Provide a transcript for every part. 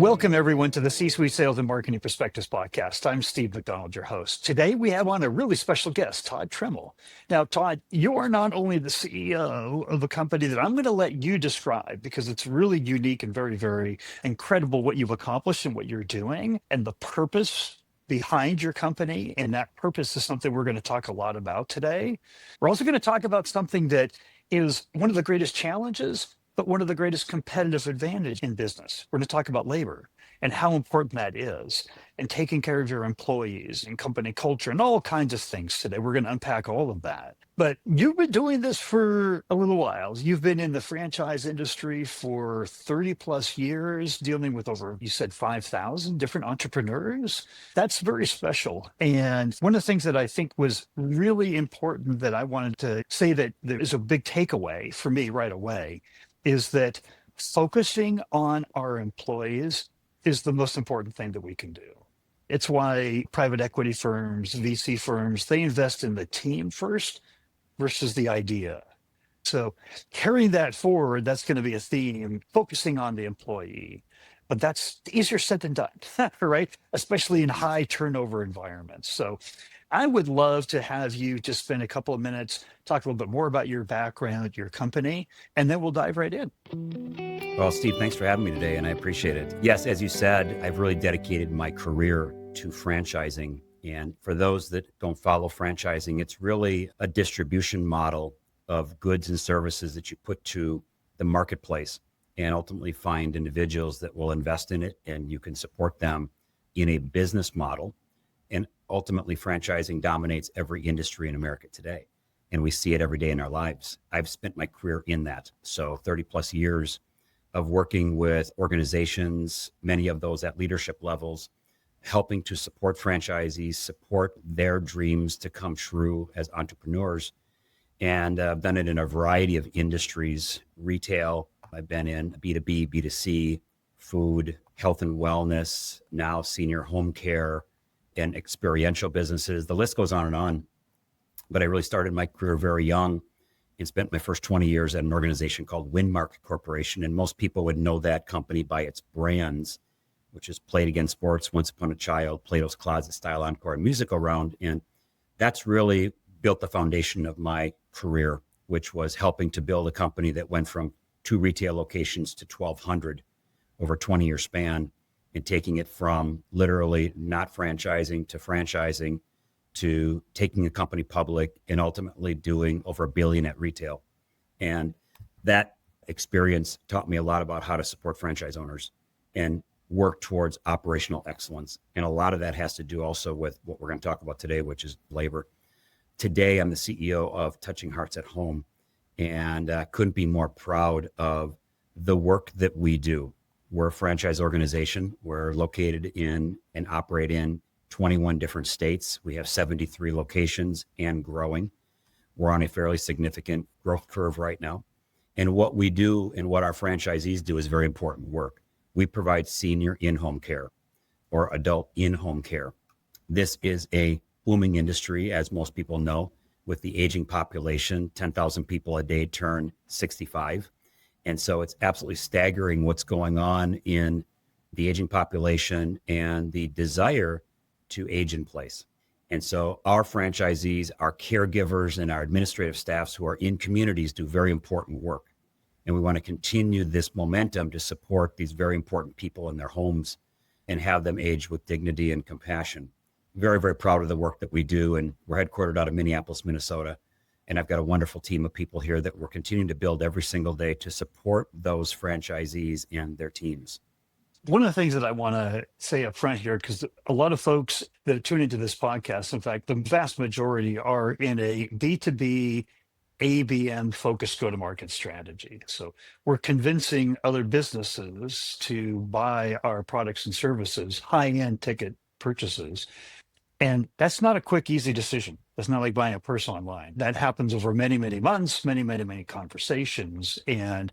Welcome, everyone, to the C-Suite Sales and Marketing Perspectives podcast. I'm Steve McDonald, your host. Today, we have on a really special guest, Todd Treml. Now, Todd, you are not only the CEO of a company that I'm going to let you describe because it's really unique and very, very incredible what you've accomplished and what you're doing and the purpose behind your company. And that purpose is something we're going to talk a lot about today. We're also going to talk about something that is one of the greatest challenges, but one of the greatest competitive advantage in business. We're going to talk about labor and how important that is and taking care of your employees and company culture and all kinds of things today. We're going to unpack all of that. But you've been doing this for a little while. You've been in the franchise industry for 30 plus years, dealing with over, you said 5,000 different entrepreneurs. That's very special. And one of the things that I think was really important that I wanted to say that there is a big takeaway for me right away is that focusing on our employees is the most important thing that we can do. It's why private equity firms, VC firms, they invest in the team first versus the idea. So carrying that forward, that's going to be a theme, focusing on the employee. But that's easier said than done, right? Especially in high turnover environments. So I would love to have you just spend a couple of minutes, talk a little bit more about your background, your company, and then we'll dive right in. Well, Steve, thanks for having me today, and I appreciate it. Yes, as you said, I've really dedicated my career to franchising. And for those that don't follow franchising, it's really a distribution model of goods and services that you put to the marketplace and ultimately find individuals that will invest in it, and you can support them in a business model. And ultimately, franchising dominates every industry in America today. And we see it every day in our lives. I've spent my career in that. So 30 plus years of working with organizations, many of those at leadership levels, helping to support franchisees, support their dreams to come true as entrepreneurs. And I've done it in a variety of industries, retail. I've been in B2B, B2C, food, health and wellness, now senior home care, and experiential businesses. The list goes on and on. But I really started my career very young and spent my first 20 years at an organization called Windmark Corporation. And most people would know that company by its brands, which is Played Again Sports, Once Upon a Child, Plato's Closet, Style Encore, and Musical Round. And that's really built the foundation of my career, which was helping to build a company that went from 2 retail locations to 1,200 over a 20-year span, and taking it from literally not franchising to taking a company public and ultimately doing over $1 billion at retail. And that experience taught me a lot about how to support franchise owners and work towards operational excellence. And a lot of that has to do also with what we're going to talk about today, which is labor. Today, I'm the CEO of Touching Hearts at Home, and couldn't be more proud of the work that we do. We're a franchise organization. We're located in and operate in 21 different states. We have 73 locations and growing. We're on a fairly significant growth curve right now. And what we do and what our franchisees do is very important work. We provide senior in-home care or adult in-home care. This is a booming industry, as most people know, with the aging population. 10,000 people a day turn 65. And so it's absolutely staggering what's going on in the aging population and the desire to age in place. And so our franchisees, our caregivers, and our administrative staffs who are in communities do very important work. And we want to continue this momentum to support these very important people in their homes and have them age with dignity and compassion. Very, very proud of the work that we do. And we're headquartered out of Minneapolis, Minnesota. And I've got a wonderful team of people here that we're continuing to build every single day to support those franchisees and their teams. One of the things that I want to say up front here, because a lot of folks that tune into this podcast, in fact, the vast majority are in a B2B, ABM focused go-to-market strategy. So we're convincing other businesses to buy our products and services, high-end ticket purchases. And that's not a quick, easy decision. That's not like buying a purse online. That happens over many, many months, many conversations. And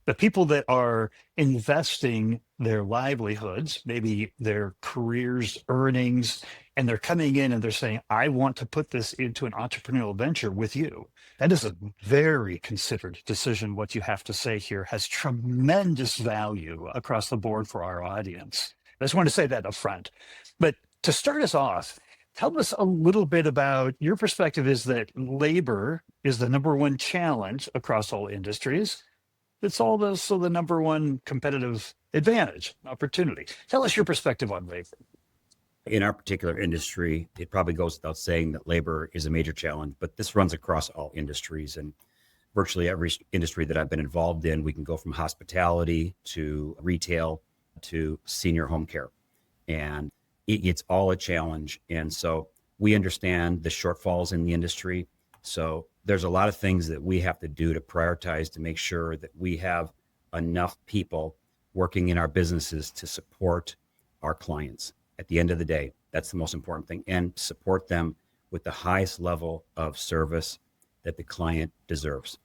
The people that are investing their livelihoods, maybe their careers, earnings, and they're coming in and they're saying, I want to put this into an entrepreneurial venture with you. That is a very considered decision. What you have to say here has tremendous value across the board for our audience. I just want to say that up front. But to start us off, tell us a little bit about your perspective is that labor is the number one challenge across all industries. It's also the number one competitive advantage, opportunity. Tell us your perspective on labor. In our particular industry, it probably goes without saying that labor is a major challenge, but this runs across all industries and virtually every industry that I've been involved in. We can go from hospitality to retail to senior home care, and it's all a challenge. And so we understand the shortfalls in the industry. So there's a lot of things that we have to do to prioritize to make sure that we have enough people working in our businesses to support our clients. At the end of the day, that's the most important thing, and support them with the highest level of service that the client deserves.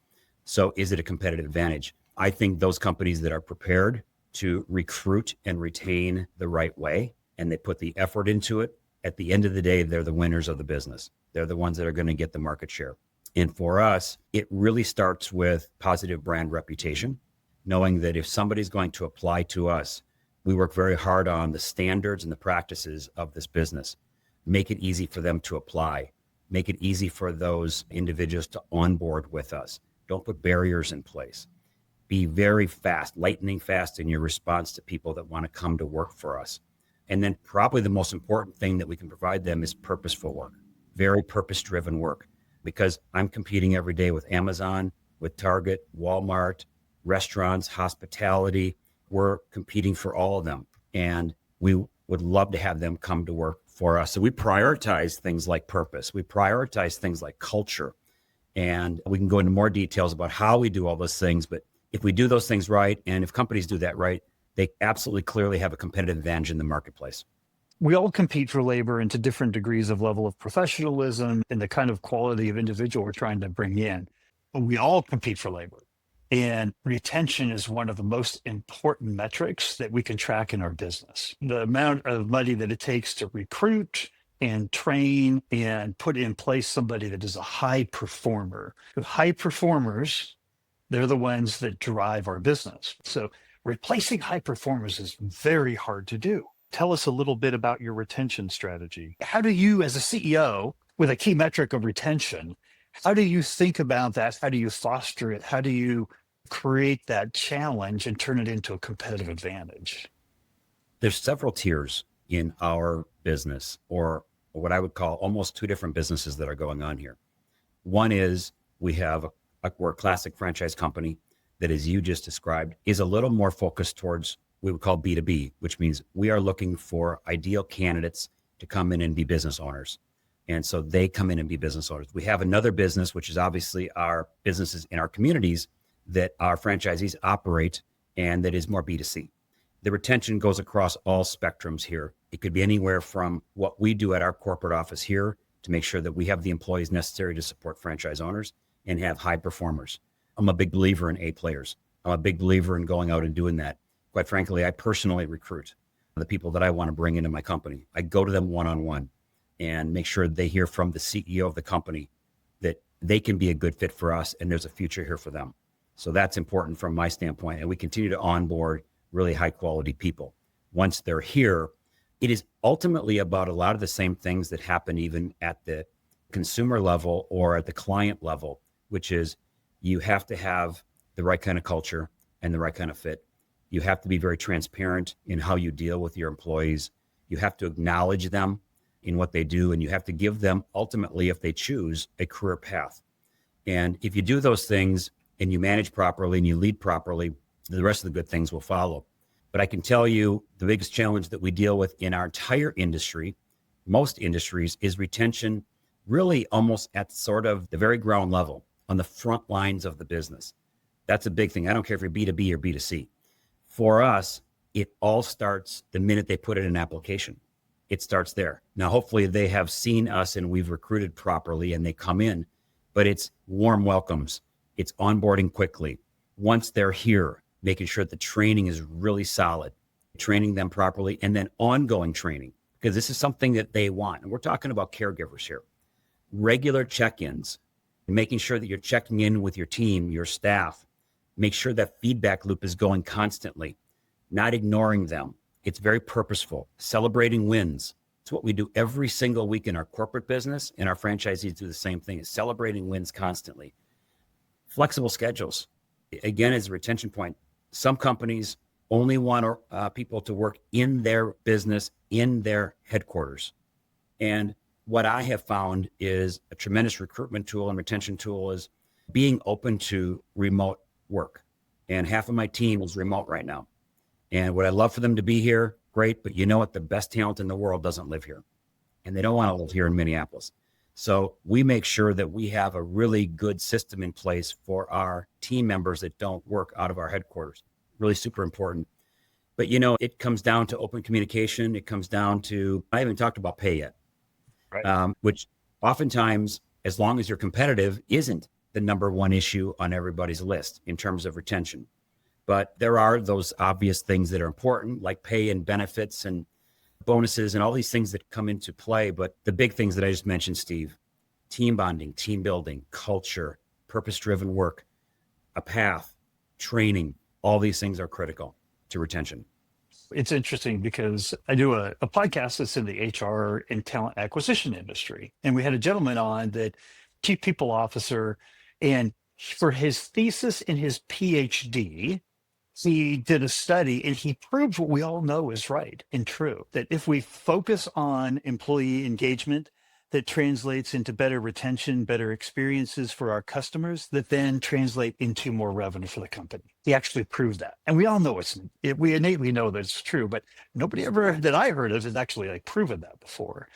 So is it a competitive advantage? I think those companies that are prepared to recruit and retain the right way, and they put the effort into it, at the end of the day, they're the winners of the business. They're the ones that are going to get the market share. And for us, it really starts with positive brand reputation, knowing that if somebody's going to apply to us, we work very hard on the standards and the practices of this business. Make it easy for them to apply. Make it easy for those individuals to onboard with us. Don't put barriers in place. Be very fast, lightning fast in your response to people that want to come to work for us. And then probably the most important thing that we can provide them is purposeful work, very purpose-driven work, because I'm competing every day with Amazon, with Target, Walmart, restaurants, hospitality. We're competing for all of them, and we would love to have them come to work for us. So we prioritize things like purpose. We prioritize things like culture, and we can go into more details about how we do all those things. But if we do those things right, and if companies do that right, they absolutely clearly have a competitive advantage in the marketplace. We all compete for labor into different degrees of level of professionalism and the kind of quality of individual we're trying to bring in. But we all compete for labor. And retention is one of the most important metrics that we can track in our business. The amount of money that it takes to recruit and train and put in place somebody that is a high performer. High performers, they're the ones that drive our business. So replacing high performers is very hard to do. Tell us a little bit about your retention strategy. How do you, as a CEO, with a key metric of retention, how do you think about that? How do you foster it? How do you create that challenge and turn it into a competitive advantage? There's several tiers in our business, or what I would call almost two different businesses that are going on here. One is we're a classic franchise company that, as you just described, is a little more focused towards what we would call B2B, which means we are looking for ideal candidates to come in and be business owners. And so they come in and be business owners. We have another business, which is obviously our businesses in our communities that our franchisees operate, and that is more B2C. The retention goes across all spectrums here. It could be anywhere from what we do at our corporate office here to make sure that we have the employees necessary to support franchise owners and have high performers. I'm a big believer in A players. I'm a big believer in going out and doing that. Quite frankly, I personally recruit the people that I want to bring into my company. I go to them one-on-one and make sure they hear from the CEO of the company that they can be a good fit for us and there's a future here for them. So that's important from my standpoint. And we continue to onboard really high quality people. Once they're here, it is ultimately about a lot of the same things that happen even at the consumer level or at the client level, which is you have to have the right kind of culture and the right kind of fit. You have to be very transparent in how you deal with your employees. You have to acknowledge them in what they do, and you have to give them, ultimately, if they choose, a career path. And if you do those things and you manage properly and you lead properly, the rest of the good things will follow. But I can tell you the biggest challenge that we deal with in our entire industry, most industries, is retention, really almost at sort of the very ground level, on the front lines of the business. That's a big thing. I don't care if you're B2B or B2C. For us, it all starts the minute they put in an application. It starts there. Now, hopefully they have seen us and we've recruited properly and they come in, but it's warm welcomes. It's onboarding quickly. Once they're here, making sure the training is really solid, training them properly, and then ongoing training, because this is something that they want. And we're talking about caregivers here. Regular check-ins, making sure that you're checking in with your team, your staff, make sure that feedback loop is going constantly, not ignoring them. It's very purposeful, celebrating wins. It's what we do every single week in our corporate business, and our franchisees do the same thing, is celebrating wins constantly. Flexible schedules. Again, as a retention point, some companies only want people to work in their business, in their headquarters. And what I have found is a tremendous recruitment tool and retention tool is being open to remote work. And half of my team is remote right now. And would I love for them to be here? Great. But you know what? The best talent in the world doesn't live here. And they don't want to live here in Minneapolis. So we make sure that we have a really good system in place for our team members that don't work out of our headquarters. Really super important. But, you know, it comes down to open communication. It comes down to, I haven't talked about pay yet, Right. which oftentimes, as long as you're competitive, isn't the number one issue on everybody's list in terms of retention. But there are those obvious things that are important, like pay and benefits and bonuses and all these things that come into play. But the big things that I just mentioned, Steve, team bonding, team building, culture, purpose-driven work, a path, training, all these things are critical to retention. It's interesting because I do a podcast that's in the HR and talent acquisition industry. And we had a gentleman on that chief people officer, and for his thesis and his PhD, he did a study and he proved what we all know is right and true, that if we focus on employee engagement, that translates into better retention, better experiences for our customers, that then translate into more revenue for the company. He actually proved that. And we all know we innately know that it's true, but nobody ever that I heard of has actually like proven that before.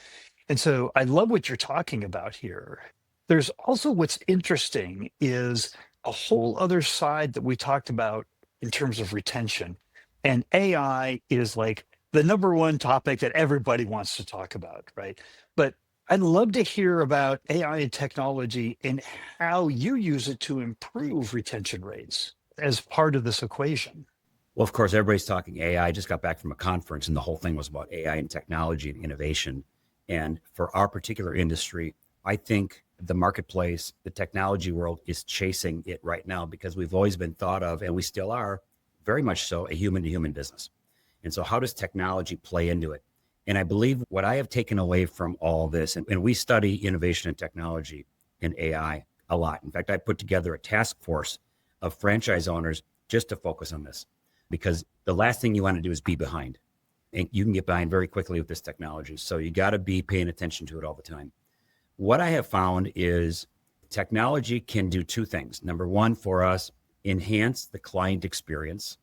And so I love what you're talking about here. There's also what's interesting is a whole other side that we talked about in terms of retention. And AI is like the number one topic that everybody wants to talk about, right? But I'd love to hear about AI and technology and how you use it to improve retention rates as part of this equation. Well, of course, everybody's talking AI. I just got back from a conference and the whole thing was about AI and technology and innovation. And for our particular industry, I think the marketplace, the technology world is chasing it right now because we've always been thought of, and we still are very much so, a human to human business. And so how does technology play into it? And I believe what I have taken away from all this, and we study innovation and technology and AI a lot. In fact, I put together a task force of franchise owners just to focus on this, because the last thing you want to do is be behind. And you can get behind very quickly with this technology. So you got to be paying attention to it all the time. What I have found is technology can do two things. Number one, for us, enhance the client experience.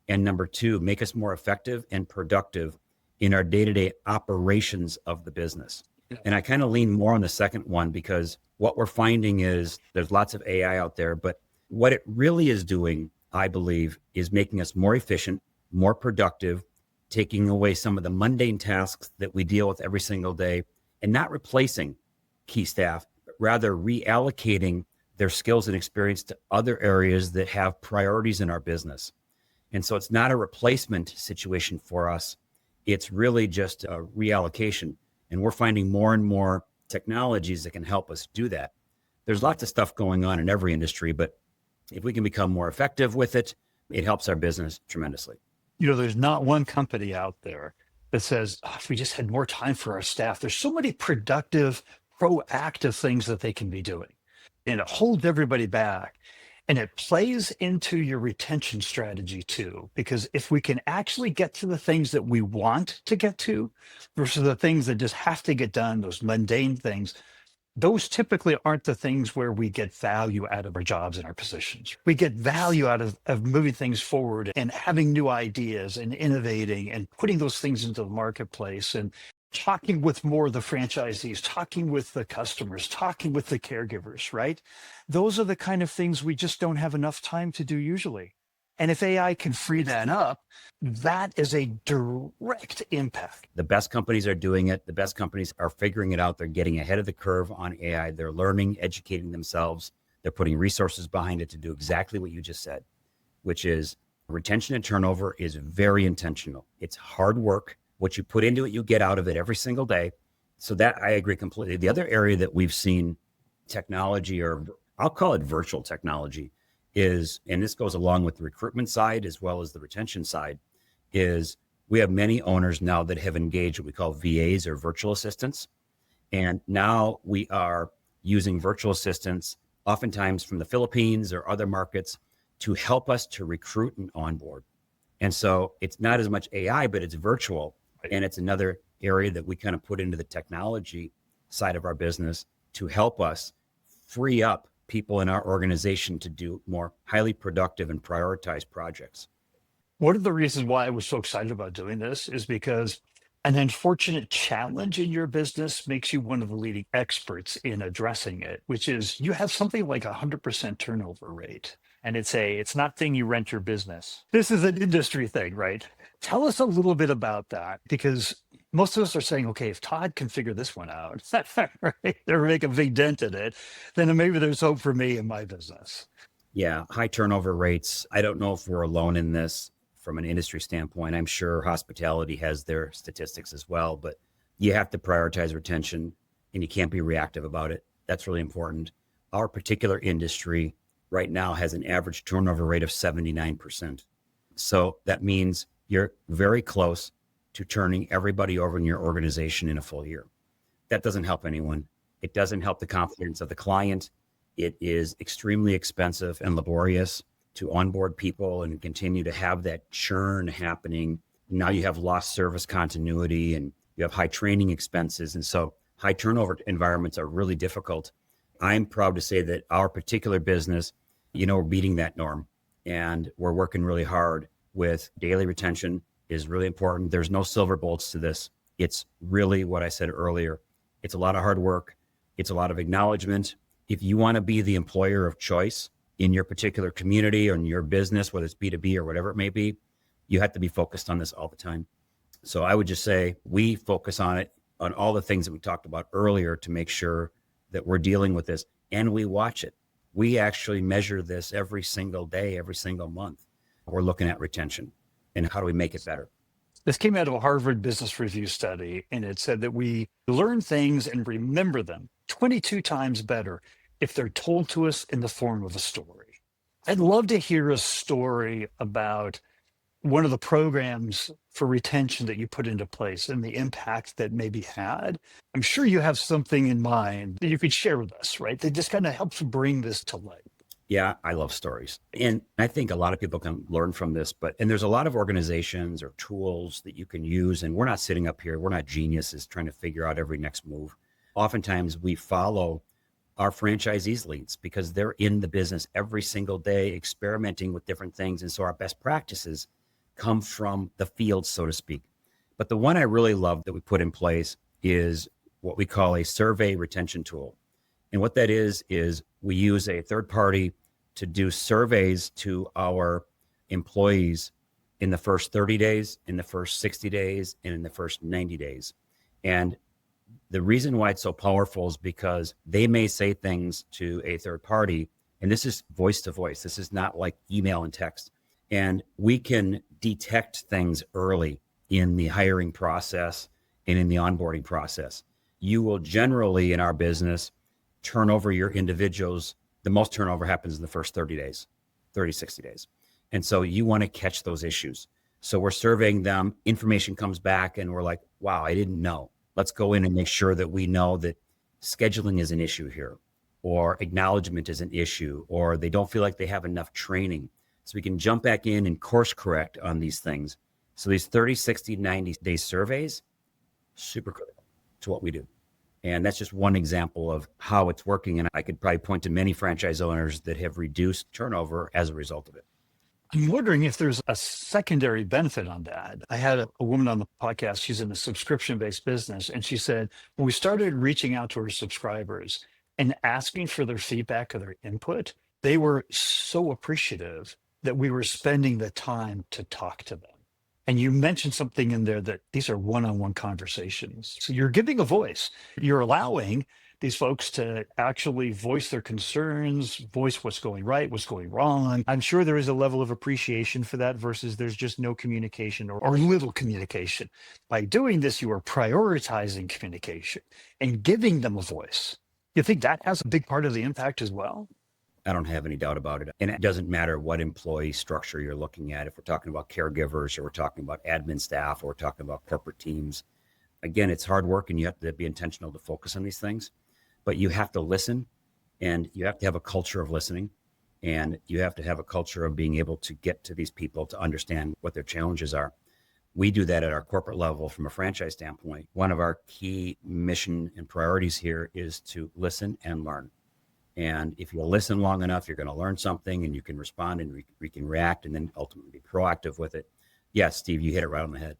And number two, make us more effective and productive in our day-to-day operations of the business. And I kind of lean more on the second one because what we're finding is there's lots of AI out there, but what it really is doing, I believe, is making us more efficient, more productive, taking away some of the mundane tasks that we deal with every single day and not replacing key staff, but rather reallocating their skills and experience to other areas that have priorities in our business. And so it's not a replacement situation for us. It's really just a reallocation. And we're finding more and more technologies that can help us do that. There's lots of stuff going on in every industry, but if we can become more effective with it, it helps our business tremendously. You know, there's not one company out there that says, "Oh, if we just had more time for our staff." There's so many productive, proactive things that they can be doing. And it holds everybody back. And it plays into your retention strategy too, because if we can actually get to the things that we want to get to versus the things that just have to get done, those mundane things, those typically aren't the things where we get value out of our jobs and our positions. We get value out of moving things forward and having new ideas and innovating and putting those things into the marketplace and talking with more of the franchisees, talking with the customers, talking with the caregivers, right? Those are the kind of things we just don't have enough time to do usually. And if AI can free that up, that is a direct impact. The best companies are doing it. The best companies are figuring it out. They're getting ahead of the curve on AI. They're learning, educating themselves. They're putting resources behind it to do exactly what you just said, which is Retention and turnover is very intentional. It's hard work. What you put into it, you get out of it every single day. So that I agree completely. The other area that we've seen technology, or I'll call it virtual technology, is, and this goes along with the recruitment side as well as the retention side, is we have many owners now that have engaged what we call VAs or virtual assistants. And now we are using virtual assistants, oftentimes from the Philippines or other markets, to help us to recruit and onboard. And so it's not as much AI, but it's virtual. And it's another area that we kind of put into the technology side of our business to help us free up people in our organization to do more highly productive and prioritized projects. One of the reasons why I was so excited about doing this is because an unfortunate challenge in your business makes you one of the leading experts in addressing it, which is you have something like 100% turnover rate. And it's not thing you rent your business. This is an industry thing, right? Tell us a little bit about that, because most of us are saying, okay, if Todd can figure this one out, right, or make a big dent in it, then maybe there's hope for me in my business. Yeah, high turnover rates. I don't know if we're alone in this from an industry standpoint. I'm sure hospitality has their statistics as well, but you have to prioritize retention and you can't be reactive about it. That's really important. Our particular industry right now has an average turnover rate of 79%. So that means you're very close to turning everybody over in your organization in a full year. That doesn't help anyone. It doesn't help the confidence of the client. It is extremely expensive and laborious to onboard people and continue to have that churn happening. Now you have lost service continuity and you have high training expenses. And so high turnover environments are really difficult. I'm proud to say that our particular business, we're beating that norm and we're working really hard with daily retention is really important. There's no silver bullets to this. It's really what I said earlier. It's a lot of hard work. It's a lot of acknowledgement. If you want to be the employer of choice in your particular community or in your business, whether it's B2B or whatever it may be, you have to be focused on this all the time. So I would just say we focus on it, on all the things that we talked about earlier to make sure that we're dealing with this and we watch it. We actually measure this every single day, every single month. We're looking at retention and how do we make it better. This came out of a Harvard Business Review study, and it said that we learn things and remember them 22 times better if they're told to us in the form of a story. I'd love to hear a story about one of the programs for retention that you put into place and the impact that maybe had. I'm sure you have something in mind that you could share with us, right? That just kind of helps bring this to light. Yeah, I love stories. And I think a lot of people can learn from this, and there's a lot of organizations or tools that you can use. And we're not sitting up here, we're not geniuses trying to figure out every next move. Oftentimes we follow our franchisees' leads because they're in the business every single day, experimenting with different things. And so our best practices come from the field, so to speak. But the one I really love that we put in place is what we call a survey retention tool. And what that is we use a third party to do surveys to our employees in the first 30 days, in the first 60 days, and in the first 90 days. And the reason why it's so powerful is because they may say things to a third party, and this is voice to voice. This is not like email and text. And we can detect things early in the hiring process and in the onboarding process. You will generally, in our business, turn over your individuals. The most turnover happens in the first 30 days, 30, 60 days. And so you want to catch those issues. So we're surveying them, information comes back and we're like, wow, I didn't know. Let's go in and make sure that we know that scheduling is an issue here, or acknowledgement is an issue, or they don't feel like they have enough training. So we can jump back in and course correct on these things. So these 30, 60, 90 day surveys, super critical to what we do. And that's just one example of how it's working. And I could probably point to many franchise owners that have reduced turnover as a result of it. I'm wondering if there's a secondary benefit on that. I had a woman on the podcast. She's in a subscription-based business. And she said, when we started reaching out to her subscribers and asking for their feedback or their input, they were so appreciative that we were spending the time to talk to them. And you mentioned something in there that these are one-on-one conversations. So you're giving a voice. You're allowing these folks to actually voice their concerns, voice what's going right, what's going wrong. I'm sure there is a level of appreciation for that versus there's just no communication or little communication. By doing this, you are prioritizing communication and giving them a voice. You think that has a big part of the impact as well? I don't have any doubt about it. And it doesn't matter what employee structure you're looking at. If we're talking about caregivers or we're talking about admin staff or we're talking about corporate teams, again, it's hard work and you have to be intentional to focus on these things, but you have to listen and you have to have a culture of listening and you have to have a culture of being able to get to these people to understand what their challenges are. We do that at our corporate level from a franchise standpoint. One of our key mission and priorities here is to listen and learn. And if you listen long enough, you're going to learn something and you can respond and we can react and then ultimately be proactive with it. Yes, Steve, you hit it right on the head.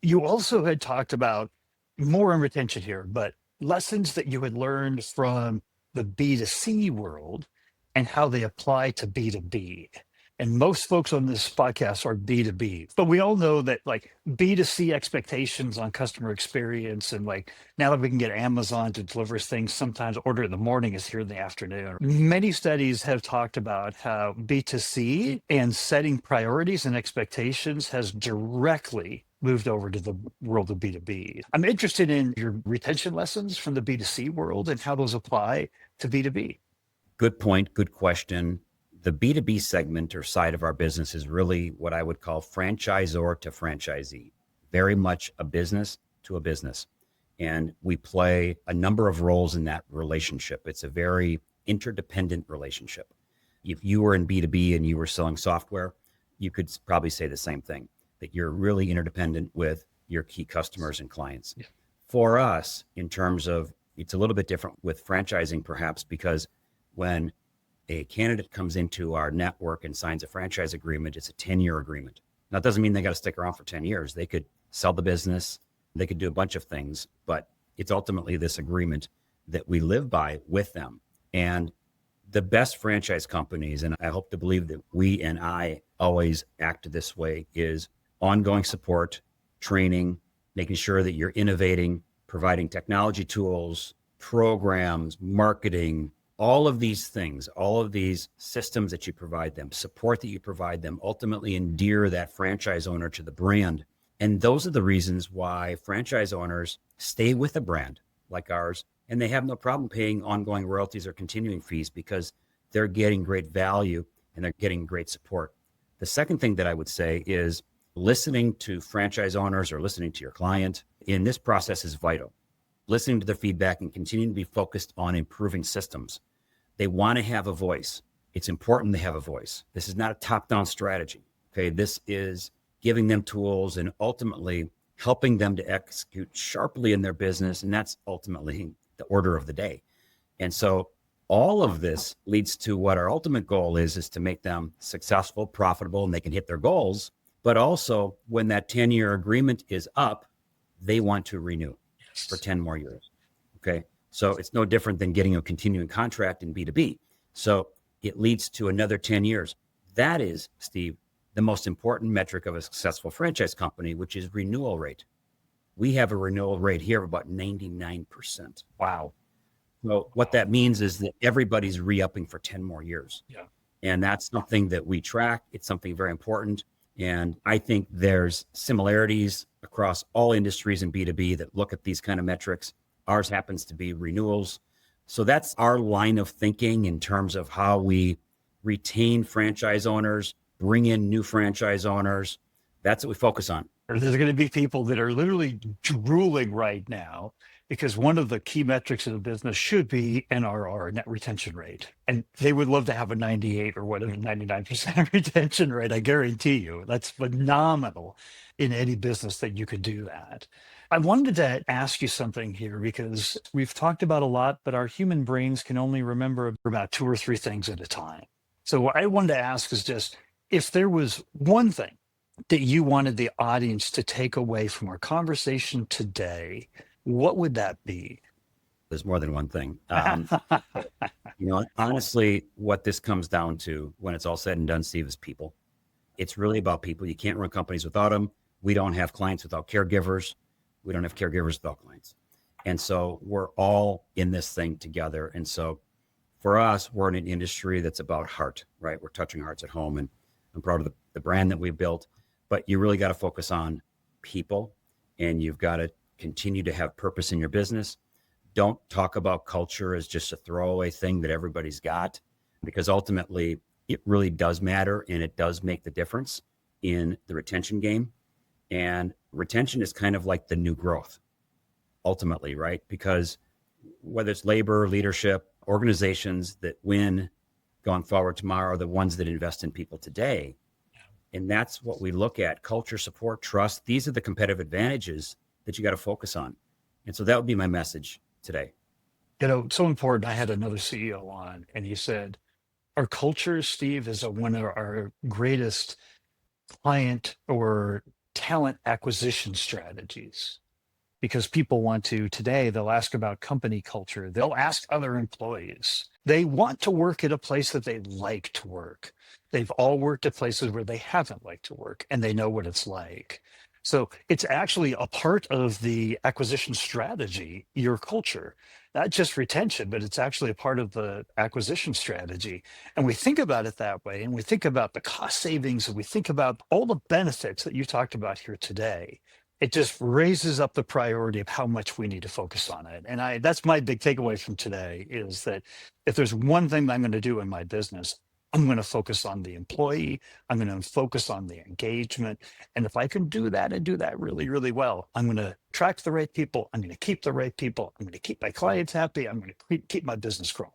You also had talked about more on retention here, but lessons that you had learned from the B2C world and how they apply to B2B. And most folks on this podcast are B2B, but we all know that like B2C expectations on customer experience and like now that we can get Amazon to deliver us things, sometimes order in the morning is here in the afternoon. Many studies have talked about how B2C and setting priorities and expectations has directly moved over to the world of B2B. I'm interested in your retention lessons from the B2C world and how those apply to B2B. Good point. Good question. The B2B segment or side of our business is really what I would call franchisor to franchisee, very much a business to a business. And we play a number of roles in that relationship. It's a very interdependent relationship. If you were in B2B and you were selling software, you could probably say the same thing, that you're really interdependent with your key customers and clients. Yeah. For us, in terms of, it's a little bit different with franchising perhaps, because when a candidate comes into our network and signs a franchise agreement, it's a 10-year agreement. Now, it doesn't mean they got to stick around for 10 years. They could sell the business, they could do a bunch of things, but it's ultimately this agreement that we live by with them. And the best franchise companies, and I hope to believe that we and I always act this way, is ongoing support, training, making sure that you're innovating, providing technology tools, programs, marketing, all of these things, all of these systems that you provide them, support that you provide them, ultimately endear that franchise owner to the brand. And those are the reasons why franchise owners stay with a brand like ours, and they have no problem paying ongoing royalties or continuing fees because they're getting great value and they're getting great support. The second thing that I would say is listening to franchise owners or listening to your client in this process is vital. Listening to their feedback and continuing to be focused on improving systems. They want to have a voice. It's important they have a voice. This is not a top-down strategy. Okay, this is giving them tools and ultimately helping them to execute sharply in their business. And that's ultimately the order of the day. And so all of this leads to what our ultimate goal is to make them successful, profitable, and they can hit their goals. But also when that 10-year agreement is up, they want to renew for 10 more years. Okay. So it's no different than getting a continuing contract in B2B. So it leads to another 10 years. That is, Steve, the most important metric of a successful franchise company, which is renewal rate. We have a renewal rate here of about 99%. Wow. So what that means is that everybody's re-upping for 10 more years. Yeah. And that's something that we track. It's something very important. And I think there's similarities across all industries in B2B that look at these kind of metrics. Ours happens to be renewals. So that's our line of thinking in terms of how we retain franchise owners, bring in new franchise owners. That's what we focus on. There's going to be people that are literally drooling right now because one of the key metrics of the business should be NRR, net retention rate. And they would love to have a 98 or whatever, 99% retention rate. I guarantee you that's phenomenal in any business that you could do that. I wanted to ask you something here because we've talked about a lot, but our human brains can only remember about 2 or 3 things at a time. So what I wanted to ask is just if there was one thing that you wanted the audience to take away from our conversation today, what would that be? There's more than one thing. Honestly, what this comes down to when it's all said and done, Steve, is people. It's really about people. You can't run companies without them. We don't have clients without caregivers. We don't have caregivers without clients. And so we're all in this thing together. And so for us, we're in an industry that's about heart, right? We're touching hearts at home, and I'm proud of the brand that we've built, but you really got to focus on people, and you've got to continue to have purpose in your business. Don't talk about culture as just a throwaway thing that everybody's got, because ultimately it really does matter, and it does make the difference in the retention game. And retention is kind of like the new growth ultimately, right? Because whether it's labor, leadership, organizations that win going forward tomorrow are the ones that invest in people today. And that's what we look at: culture, support, trust. These are the competitive advantages that you got to focus on. And so that would be my message today. It's so important. I had another CEO on, and he said, our culture, Steve, is one of our greatest client or talent acquisition strategies. Because people want to, today, they'll ask about company culture. They'll ask other employees. They want to work at a place that they like to work. They've all worked at places where they haven't liked to work, and they know what it's like. So it's actually a part of the acquisition strategy, your culture, not just retention, but it's actually a part of the acquisition strategy. And we think about it that way, and we think about the cost savings, and we think about all the benefits that you talked about here today. It just raises up the priority of how much we need to focus on it. And that's my big takeaway from today, is that if there's one thing that I'm going to do in my business, I'm going to focus on the employee. I'm going to focus on the engagement. And if I can do that and do that really, really well, I'm going to attract the right people. I'm going to keep the right people. I'm going to keep my clients happy. I'm going to keep my business growing.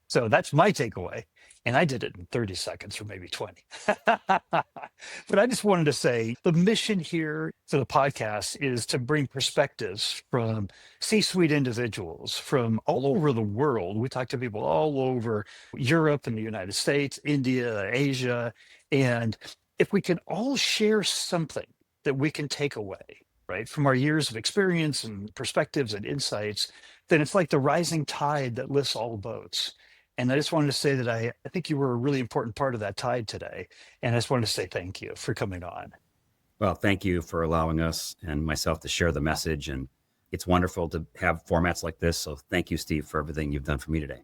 So that's my takeaway. And I did it in 30 seconds or maybe 20. But I just wanted to say the mission here for the podcast is to bring perspectives from C-suite individuals from all over the world. We talk to people all over Europe and the United States, India, Asia. And if we can all share something that we can take away, right, from our years of experience and perspectives and insights, then it's like the rising tide that lifts all boats. And I just wanted to say that I think you were a really important part of that tide today. And I just wanted to say thank you for coming on. Well, thank you for allowing us and myself to share the message. And it's wonderful to have formats like this. So thank you, Steve, for everything you've done for me today.